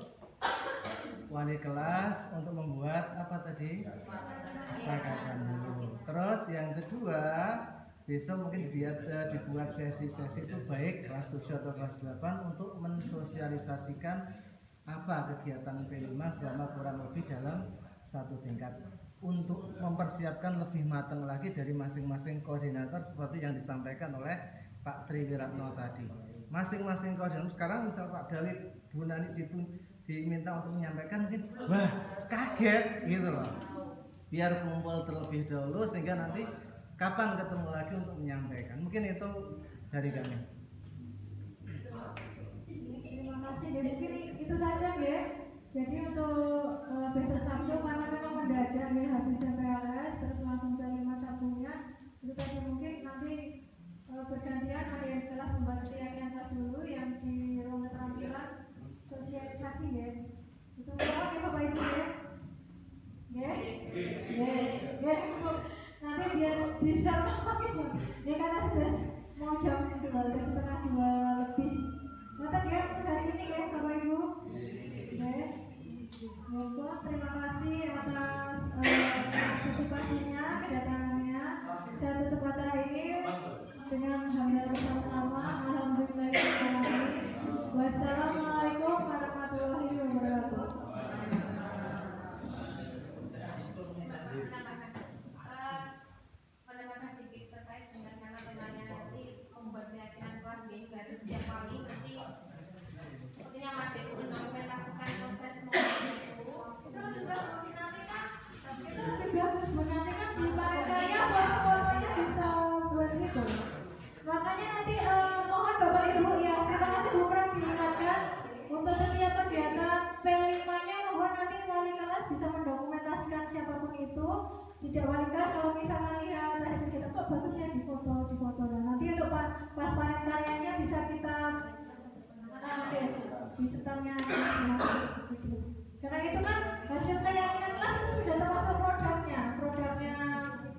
wali kelas untuk membuat apa tadi kesepakatan dulu. Terus yang kedua besok mungkin dibuat sesi-sesi itu baik kelas 7 atau kelas 8 untuk mensosialisasikan apa kegiatan P5 selama kurang lebih dalam satu tingkat untuk mempersiapkan lebih matang lagi dari masing-masing koordinator seperti yang disampaikan oleh Pak Tri Wiratno tadi. Masing-masing koordinator sekarang misal Pak Dali Bu Nani diminta untuk menyampaikan mungkin wah kaget gitu loh. Biar kumpul terlebih dahulu sehingga nanti kapan ketemu lagi untuk menyampaikan. Mungkin itu dari kami. Terima kasih. Dan mungkin itu saja ya. Jadi untuk besok Sabtu karena memang mendadak ya habisnya PLS terus langsung ke 5 Sabtunya itu tadi mungkin nanti bergantian ada yang kelas membantu yang kelas dulu yang di ruang keterampilan sosialisasi ya. Itu mohon ya Bapak Ibu ya. Ya. Ya. Nanti biar bisa ya karena sudah mau jam 12:30 lebih. Nanti ya hari ini ya Bapak Ibu. Monggo terima kasih atas partisipasinya, kedatangannya. Saya tutup acara ini dengan hamdala bersama-sama. Alhamdulillahirobbilalamin. Wassalamualaikum warahmatullahi wabarakatuh. Pendapat sedikit terkait dengan tema-temanya nanti membuat keyakinan kelas ini dari setiap kali nanti sepertinya masih mendokumentasikan proses mengenai itu Itu lebih bagus nanti kan. Itu lebih bagus nanti kan di parentalnya foto-fotonya bisa buat itu. Makanya nanti mohon Bapak Ibu ya, terima kasih Bu Pram diingatkan untuk setiap kegiatan P5-nya mohon nanti wali kelas bisa mendokumentasikan siapapun itu. Tidak wali kelas kalau misalnya lihat ada kegiatan kok bagusnya di foto. Nah, nanti untuk pas parentalnya bisa kita di setelnya gitu. Karena itu kan hasil keyakinan kelas itu sudah termasuk produknya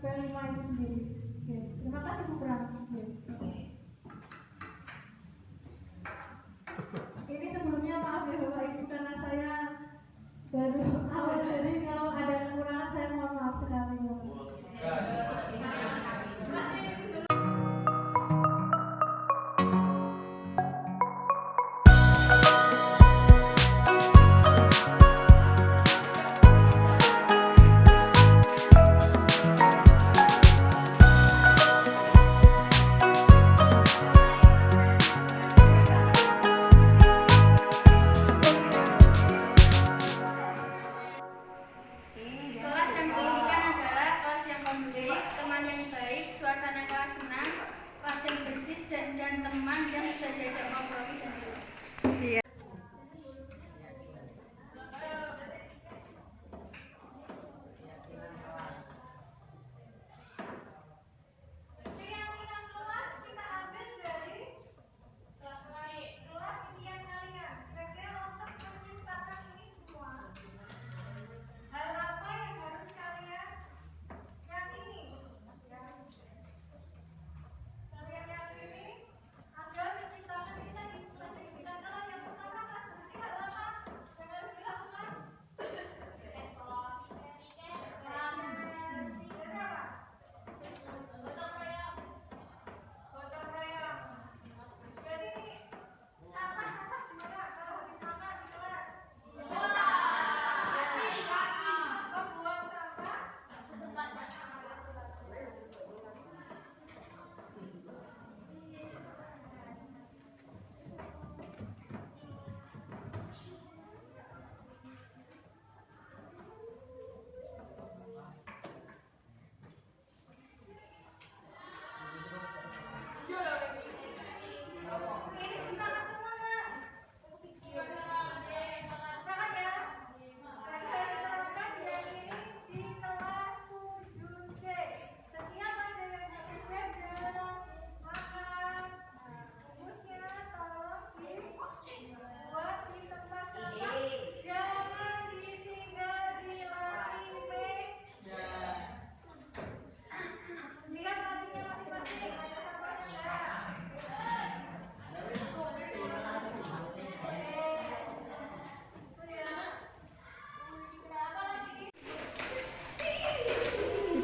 P5 itu sendiri. Oke. Terima kasih Bu Pram. Ini sebelumnya maaf ya Bapak Ibu karena saya baru awal jadi kalau ada kekurangan saya mohon maaf sekali.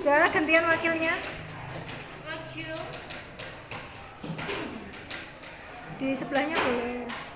sudah gantian wakilnya. Maju. Di sebelahnya boleh.